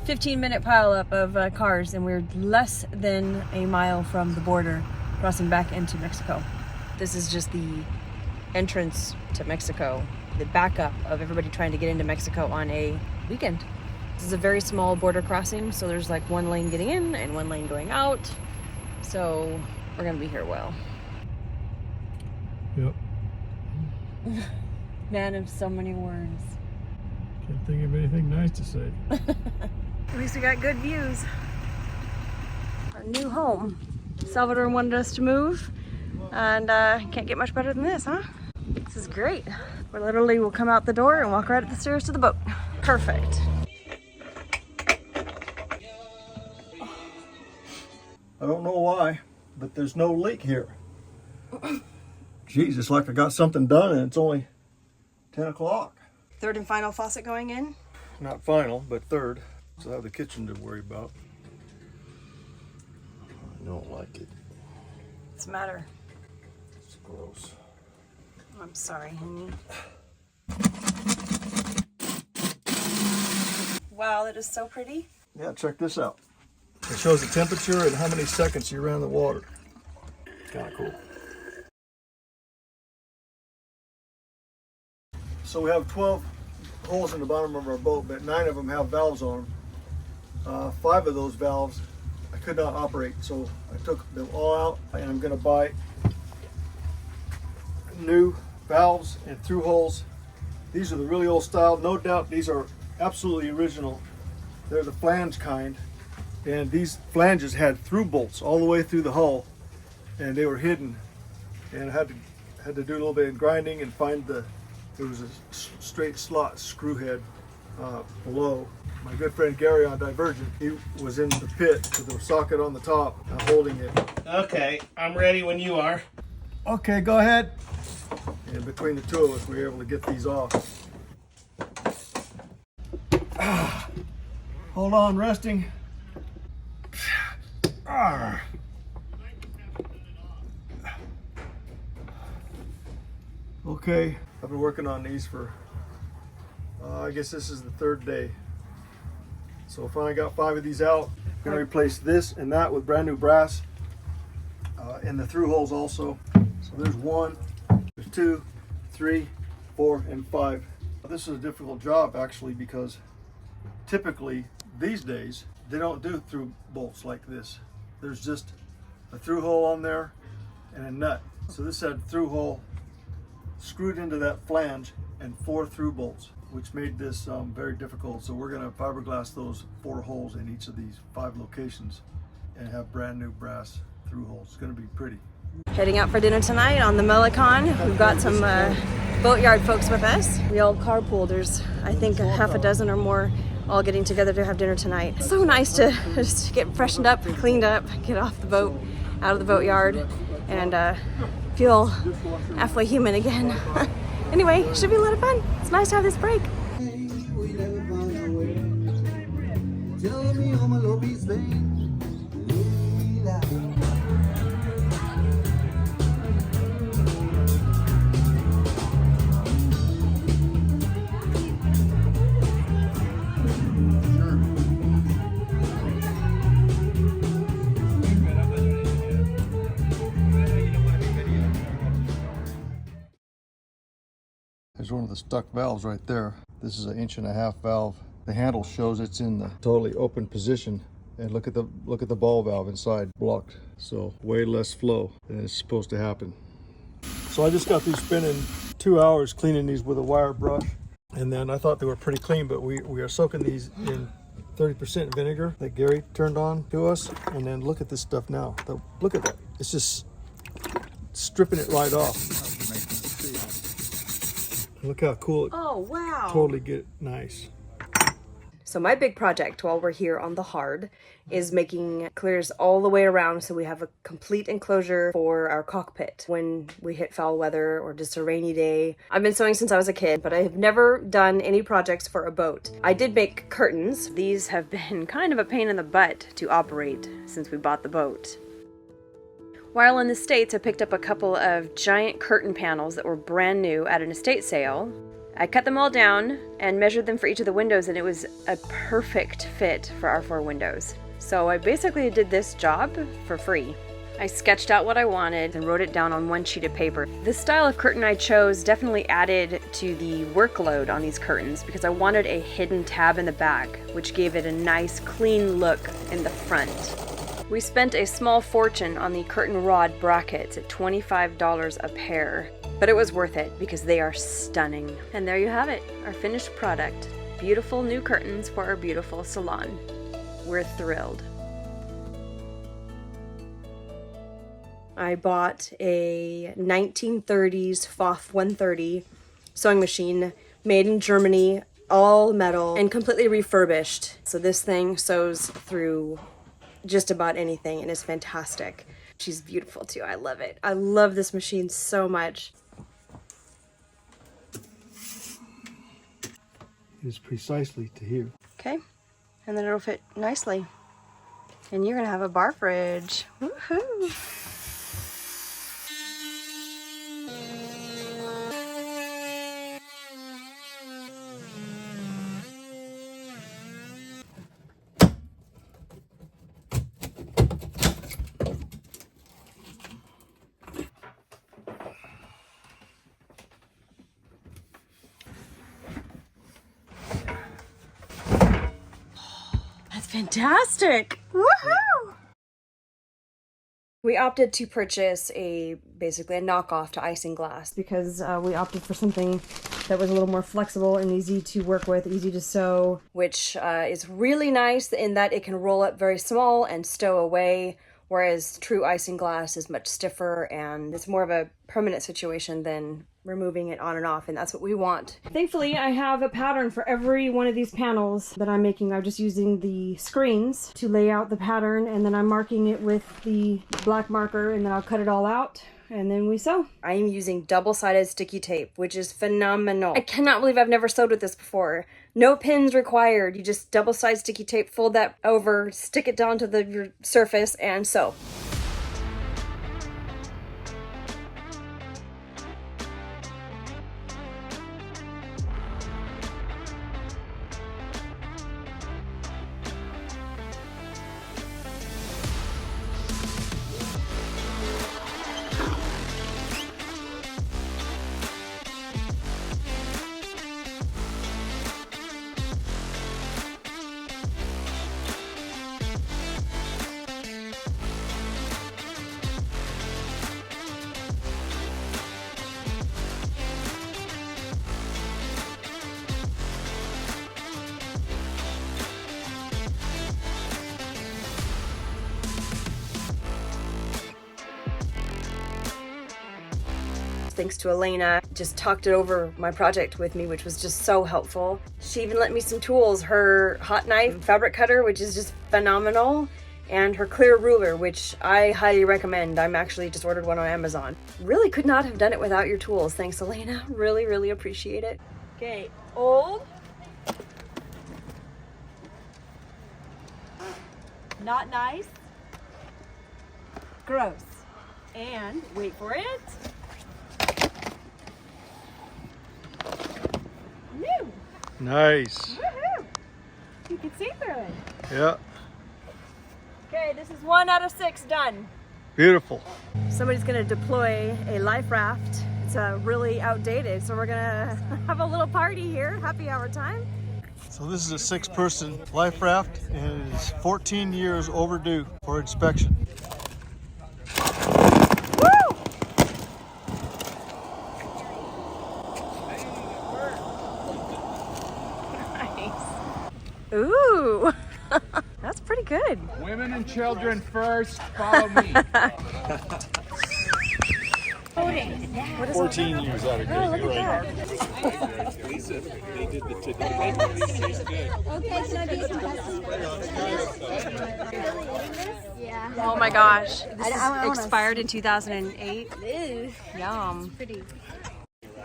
15-minute pileup of cars, and we're less than a mile from the border, crossing back into Mexico. This is just the entrance to Mexico, the backup of everybody trying to get into Mexico on a weekend. This is a very small border crossing, so there's like one lane getting in and one lane going out. So we're gonna be here a while. Yep. Man of so many words. Can't think of anything nice to say. At least we got good views. Our new home. Salvador wanted us to move, and can't get much better than this, huh? This is great. We literally will come out the door and walk right up the stairs to the boat. Perfect. I don't know why, but there's no leak here. Geez, it's like I got something done and it's only 10 o'clock. Third and final faucet going in? Not final, but third. So I have the kitchen to worry about. I don't like it. What's the matter? It's gross. I'm sorry, honey. Wow, that is so pretty. Yeah, check this out. It shows the temperature and how many seconds you ran the water. Kind of cool. So we have 12 holes in the bottom of our boat, but 9 of them have valves on them. 5 of those valves I could not operate, so I took them all out, and I'm going to buy new valves and through-hulls. These are the really old style. No doubt these are absolutely original. They're the flange kind, and these flanges had through bolts all the way through the hull, and they were hidden, and I had to do a little bit of grinding and find there was a straight slot screw head below. My good friend Gary on Divergent, he was in the pit with the socket on the top, holding it. Okay, I'm ready when you are. Okay, go ahead. And between the two of us, we were able to get these off. Hold on, resting. Okay, I've been working on these for, I guess this is the 3rd day. So I finally got 5 of these out. I'm gonna replace this and that with brand new brass, and the through holes also. So there's 1, there's 2, 3, 4, and 5. This is a difficult job actually, because typically these days they don't do through bolts like this. There's just a through hole on there and a nut. So this had through hole screwed into that flange and 4 through bolts, which made this very difficult. So we're gonna fiberglass those 4 holes in each of these 5 locations and have brand new brass through holes. It's gonna be pretty. Heading out for dinner tonight on the Melicon. We've got some boatyard folks with us. We all carpool. There's, I think, a half a dozen or more all getting together to have dinner tonight. It's so nice to just get freshened up, cleaned up, get off the boat, out of the boatyard, and feel halfway human again. Anyway, should be a lot of fun. It's nice to have this break. There's one of the stuck valves right there. This is an 1.5-inch valve. The handle shows it's in the totally open position, and look at the ball valve inside, blocked. So way less flow than is supposed to happen. So I just got these spinning 2 hours cleaning these with a wire brush, and then I thought they were pretty clean, but we are soaking these in 30% vinegar that Gary turned on to us. And then look at this stuff now. Look at that. It's just stripping it right off. Look how cool it. Oh, wow. Totally get nice. So my big project while we're here on the hard is making clears all the way around so we have a complete enclosure for our cockpit when we hit foul weather or just a rainy day. I've been sewing since I was a kid, but I have never done any projects for a boat. I did make curtains. These have been kind of a pain in the butt to operate since we bought the boat. While in the States, I picked up a couple of giant curtain panels that were brand new at an estate sale. I cut them all down and measured them for each of the windows, and it was a perfect fit for our 4 windows. So I basically did this job for free. I sketched out what I wanted and wrote it down on 1 sheet of paper. The style of curtain I chose definitely added to the workload on these curtains because I wanted a hidden tab in the back, which gave it a nice clean look in the front. We spent a small fortune on the curtain rod brackets at $25 a pair, but it was worth it because they are stunning. And there you have it, our finished product. Beautiful new curtains for our beautiful salon. We're thrilled. I bought a 1930s Pfaff 130 sewing machine made in Germany, all metal and completely refurbished. So this thing sews through just about anything and is fantastic. She's beautiful too. I love it. I love this machine so much. It is precisely to here. Okay, and then it'll fit nicely. And you're gonna have a bar fridge. Woohoo! Fantastic! Woohoo! We opted to purchase basically a knockoff to Isinglass because we opted for something that was a little more flexible and easy to work with, easy to sew, which is really nice in that it can roll up very small and stow away, whereas true Isinglass is much stiffer and it's more of a permanent situation than removing it on and off, and that's what we want. Thankfully, I have a pattern for every one of these panels that I'm making. I'm just using the screens to lay out the pattern, and then I'm marking it with the black marker, and then I'll cut it all out, and then we sew. I am using double-sided sticky tape, which is phenomenal. I cannot believe I've never sewed with this before. No pins required. You just double-sided sticky tape, fold that over, stick it down to your surface, and sew. Thanks to Elena, just talked it over my project with me, which was just so helpful. She even lent me some tools, her hot knife fabric cutter, which is just phenomenal, and her clear ruler, which I highly recommend. I'm actually just ordered one on Amazon. Really could not have done it without your tools. Thanks, Elena. Really, really appreciate it. Okay, old. Not nice. Gross. And wait for it. New. Nice. Woohoo! You can see through it. Yeah. Okay, this is 1 out of 6 done. Beautiful. Somebody's gonna deploy a life raft. It's really outdated, so we're gonna have a little party here. Happy hour time. So this is a 6-person life raft, and it is 14 years overdue for inspection. Woo! Nice. Ooh, that's pretty good. Women and children first, follow me. 14 years out of Oh, look at that. Yeah. Oh my gosh. This is expired in 2008. Ew. Yum. Pretty.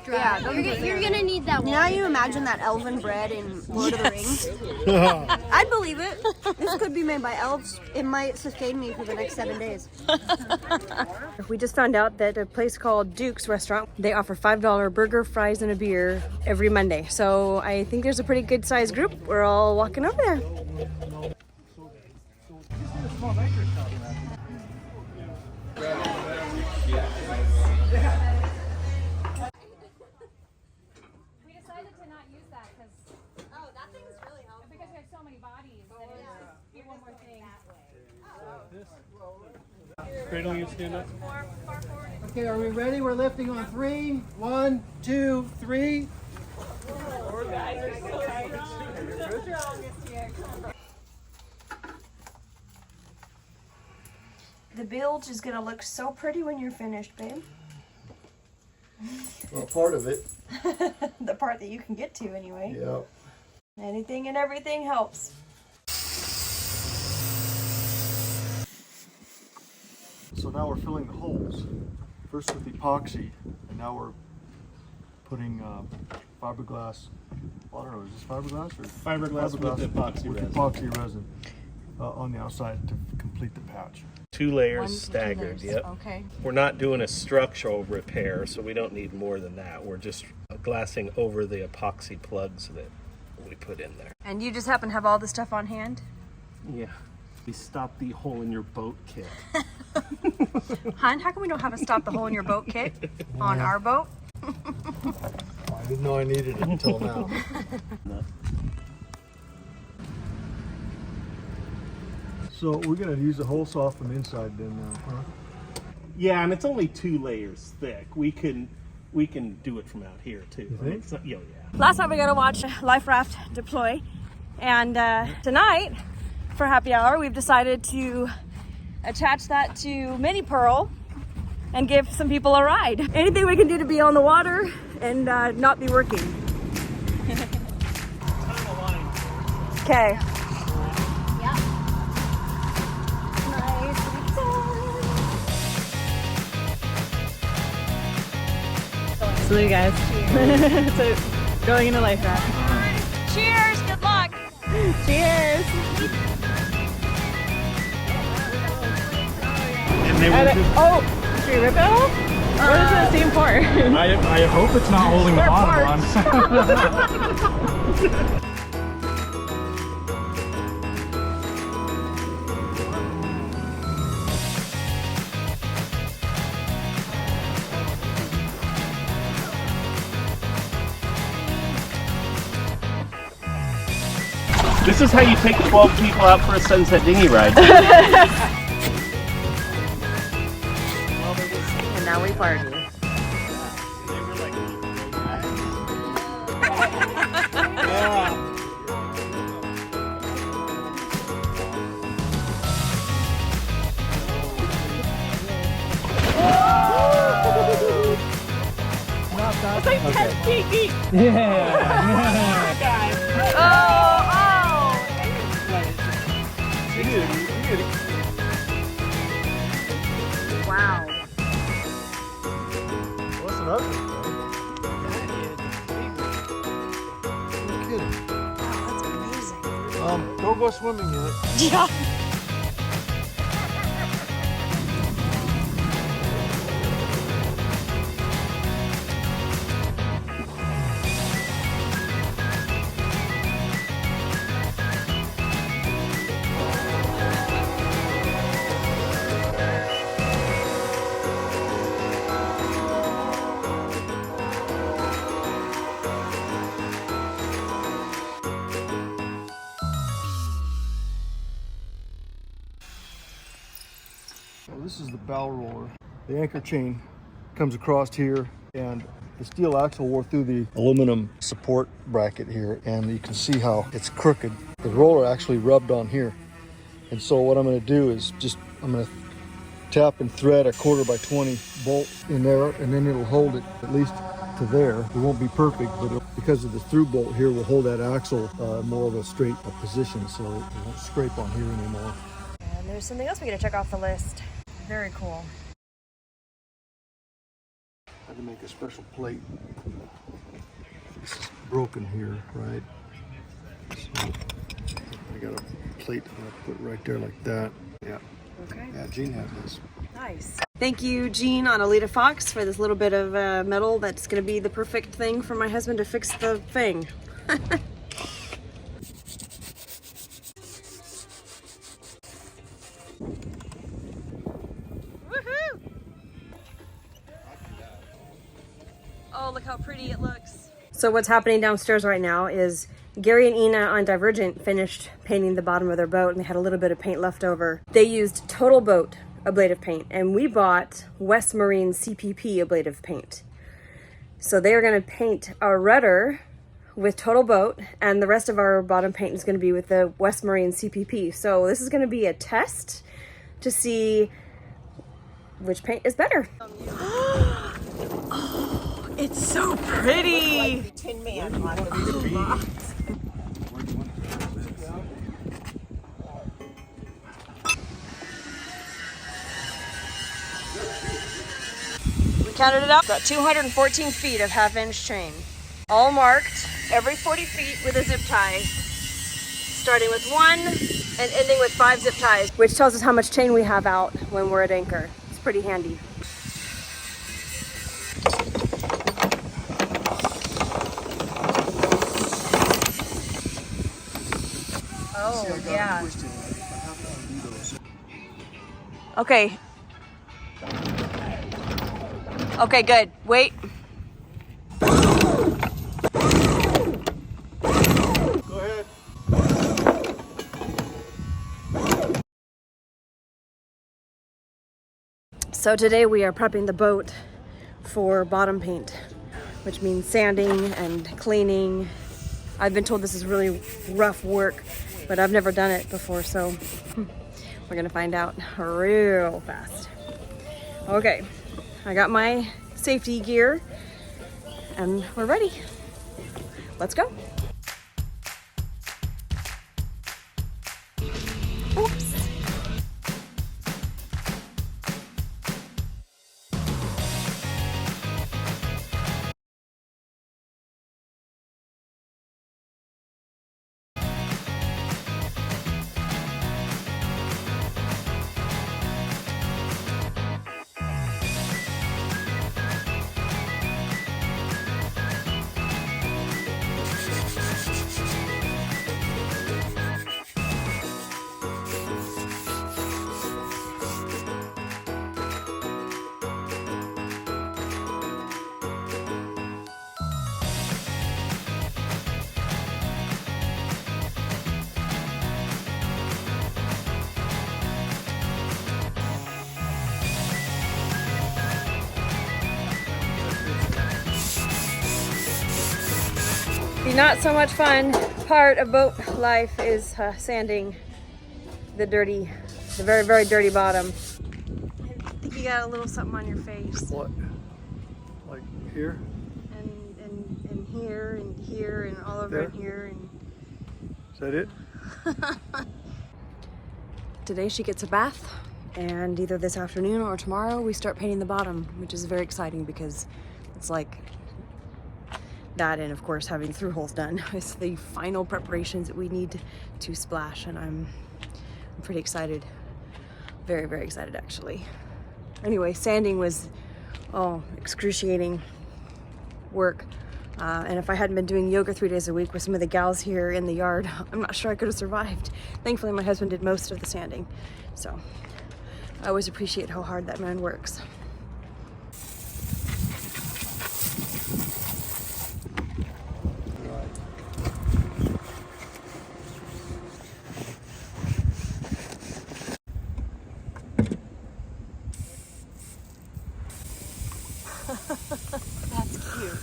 Yeah, you're gonna need that. Now you imagine that elven bread in Lord of the Rings. I'd believe it. This could be made by elves. It might sustain me for the next 7 days. We just found out that a place called Duke's Restaurant, they offer $5 burger, fries, and a beer every Monday. So I think there's a pretty good sized group. We're all walking over there. Cradle, you stand up. Okay, are we ready? We're lifting on 3. 1, 2, 3. The bilge is gonna look so pretty when you're finished, babe. Well, part of it. The part that you can get to anyway. Yeah. Anything and everything helps. So now we're filling the holes. First with epoxy, and now we're putting fiberglass. I don't know, is this fiberglass or Fiberglass with epoxy resin. Epoxy resin on the outside to complete the patch. 2 layers staggered, yep. Okay. We're not doing a structural repair, so we don't need more than that. We're just glassing over the epoxy plugs that we put in there. And you just happen to have all the stuff on hand? Yeah. We stopped the hole in your boat kit. Hun, how come we don't have a stop the hole in your boat kit on our boat? I didn't know I needed it until now. So we're gonna use the hole saw from inside then now, huh? Yeah, and it's only 2 layers thick. We can do it from out here too. You think? It's not- yeah. Last night we got to watch Life Raft deploy, and tonight for happy hour we've decided to attach that to Mini Pearl and give some people a ride. Anything we can do to be on the water and not be working. Okay. Salute, guys. So, going in a life raft. Cheers, good luck. Cheers. And they were just, Oh, should we rip it off? What does it seem for? I hope it's not holding the bottom on. this is how you take 12 people out for a sunset dinghy ride. And now we party. It's like 10 feet deep. Wow. What's an ugly No kidding. Wow, that's amazing. Don't go swimming yet. Yeah. Well, this is the bow roller. The anchor chain comes across here, and the steel axle wore through the aluminum support bracket here, and you can see how it's crooked. The roller actually rubbed on here. And so what I'm going to do is I'm going to tap and thread a 1/4x20 bolt in there, and then it'll hold it at least to there. It won't be perfect, but because of the through bolt here, will hold that axle more of a straight position, so it won't scrape on here anymore. And there's something else we gotta check off the list. Very cool. had to make a special plate. This is broken here, right? So I got a plate I'm gonna put right there like that. Yeah. Okay. Yeah, Gene has this. Nice. Thank you, Gene on Alita Fox, for this little bit of metal that's going to be the perfect thing for my husband to fix the thing. Woohoo! Oh, look how pretty it looks. So what's happening downstairs right now is Gary and Ina on Divergent finished painting the bottom of their boat, and they had a little bit of paint left over. They used Total Boat ablative paint, and we bought West Marine CPP ablative paint. So they are going to paint our rudder with Total Boat, and the rest of our bottom paint is going to be with the West Marine CPP. So this is going to be a test to see which paint is better. Oh, it's so pretty. Tin Man. Counted it up, got 214 feet of half-inch chain. All marked, every 40 feet with a zip tie. Starting with 1 and ending with 5 zip ties, which tells us how much chain we have out when we're at anchor. It's pretty handy. Oh, yeah. Okay. Okay, good. Wait. Go ahead. So today we are prepping the boat for bottom paint, which means sanding and cleaning. I've been told this is really rough work, but I've never done it before, so we're gonna find out real fast. Okay. I got my safety gear and we're ready. Let's go. Oops. The not so much fun part of boat life is sanding the very, very dirty bottom. I think you got a little something on your face. What? Like here? And here, and here, and all over There? in here. And Is that it? today she gets a bath, and either this afternoon or tomorrow we start painting the bottom, which is very exciting because it's like that, and of course having Thru-hulls done is the final preparations that we need to splash, and I'm pretty excited. Very, very excited actually. Anyway, sanding was excruciating work. And if I hadn't been doing yoga 3 days a week with some of the gals here in the yard, I'm not sure I could have survived. Thankfully, my husband did most of the sanding. So I always appreciate how hard that man works. That's cute.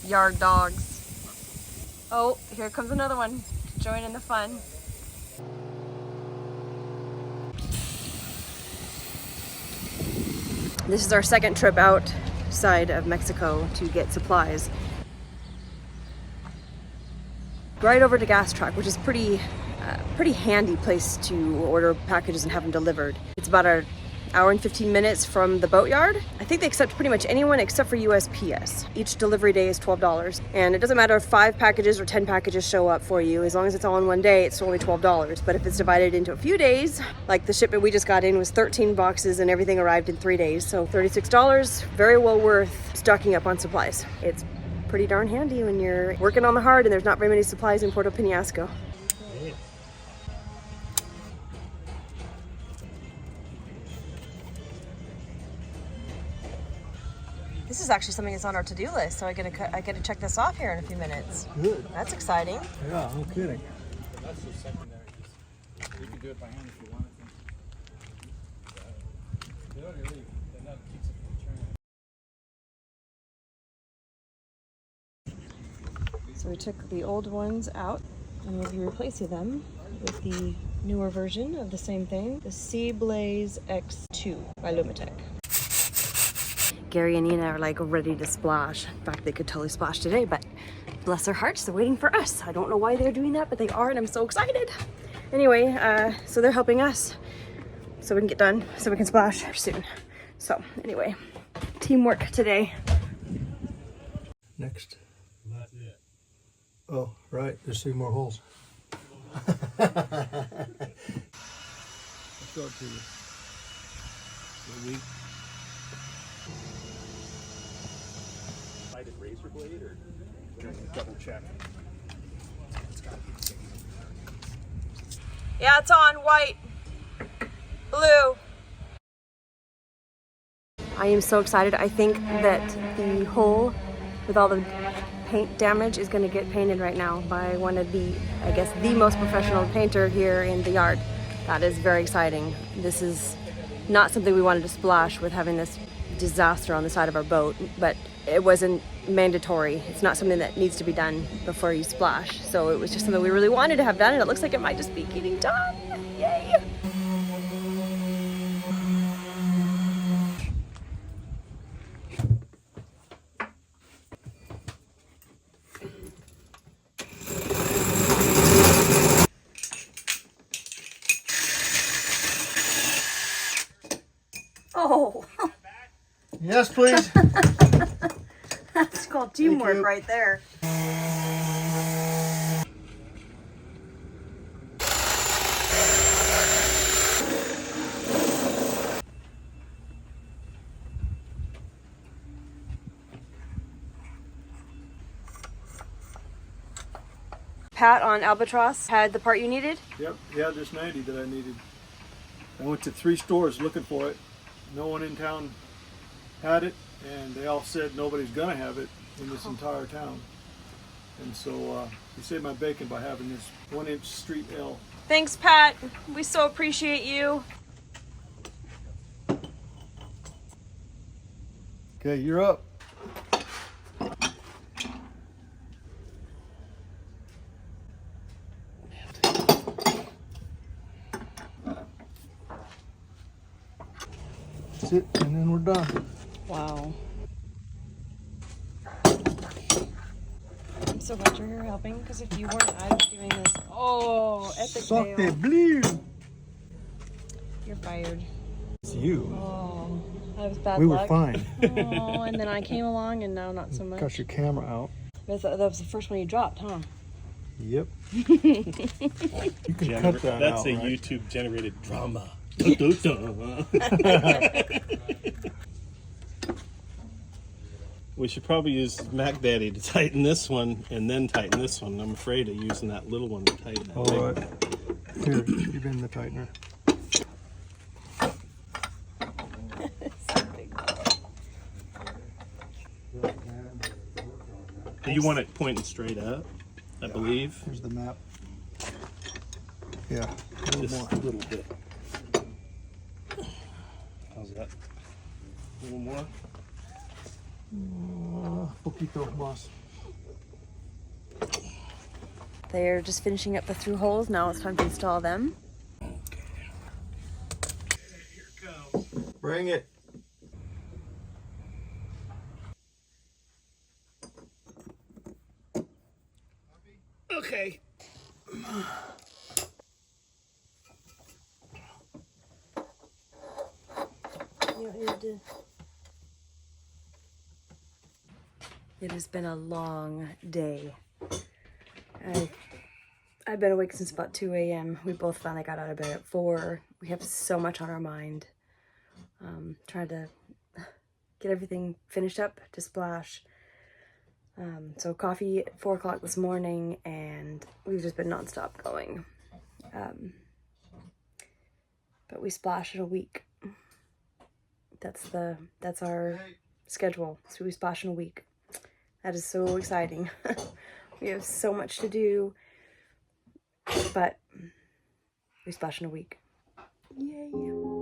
Yard dogs. Oh, here comes another one. Join in the fun. This is our second trip outside of Mexico to get supplies. Right over to Gas Truck, which is pretty handy place to order packages and have them delivered. It's about a hour and 15 minutes from the boatyard. I think they accept pretty much anyone except for USPS. Each delivery day is $12. And it doesn't matter if 5 packages or 10 packages show up for you. As long as it's all in one day, it's only $12. But if it's divided into a few days, like the shipment we just got in was 13 boxes and everything arrived in 3 days. So $36, very well worth stocking up on supplies. It's pretty darn handy when you're working on the hard and there's not very many supplies in Puerto Penasco. This is actually something that's on our to-do list, so I get to check this off here in a few minutes. Good. That's exciting. Yeah, no kidding. That's the secondary. You can do it by hand if you wanted to. And that keeps it from turning. So we took the old ones out and we'll be replacing them with the newer version of the same thing, the Sea Blaze X2 by Lumitech. Gary and Nina are like ready to splash. In fact, they could totally splash today, but bless their hearts, they're waiting for us. I don't know why they're doing that, but they are, and I'm so excited. Anyway, so they're helping us so we can get done, so we can splash soon. So anyway, teamwork today. Next. Oh, right, there's 3 more holes. I'll show it to you. Razor blade or double check? Yeah, it's on. White. Blue. I am so excited. I think that the hole with all the paint damage is going to get painted right now by one of the, I guess, the most professional painter here in the yard. That is very exciting. This is not something we wanted to splash with having this disaster on the side of our boat, but it wasn't mandatory. It's not something that needs to be done before you splash. So it was just something we really wanted to have done, and it looks like it might just be getting done. Yay! Oh, Yes, please. that's called teamwork right there. Pat on Albatross had the part you needed? Yep, yeah, there's 90 that I needed. I went to 3 stores looking for it. No one in town had it, and they all said nobody's gonna have it in this entire town. And so you saved my bacon by having this 1-inch street L. Thanks, Pat. We so appreciate you. Okay, you're up. That's it, and then we're done. Wow. I'm so glad you're here helping, because if you weren't, I'd be doing this. Oh, epic Suck fail. the blue. You're fired. It's you. Oh, that was bad We luck. were fine. Oh, and then I came along, and now not so much. Got your camera out. That was the first one you dropped, huh? Yep. You can cut that That's out, a right? YouTube generated drama. We should probably use Mac Daddy to tighten this one and then tighten this one. I'm afraid of using that little one to tighten that All big right. one. Here, give him the tightener. You want it pointing straight up, I believe. Here's the map. Yeah, Just a little bit. How's that? A little more? Poquito más. They're just finishing up the Thru-hulls. Now it's time to install them. Bring it. Okay. It has been a long day. I've been awake since about 2 a.m. We both finally got out of bed at 4. We have so much on our mind. Trying to get everything finished up to splash. So coffee at 4 o'clock this morning, and we've just been nonstop going. But we splash in a week. That's our schedule. So we splash in a week. That is so exciting. We have so much to do, but we splash in a week. Yay.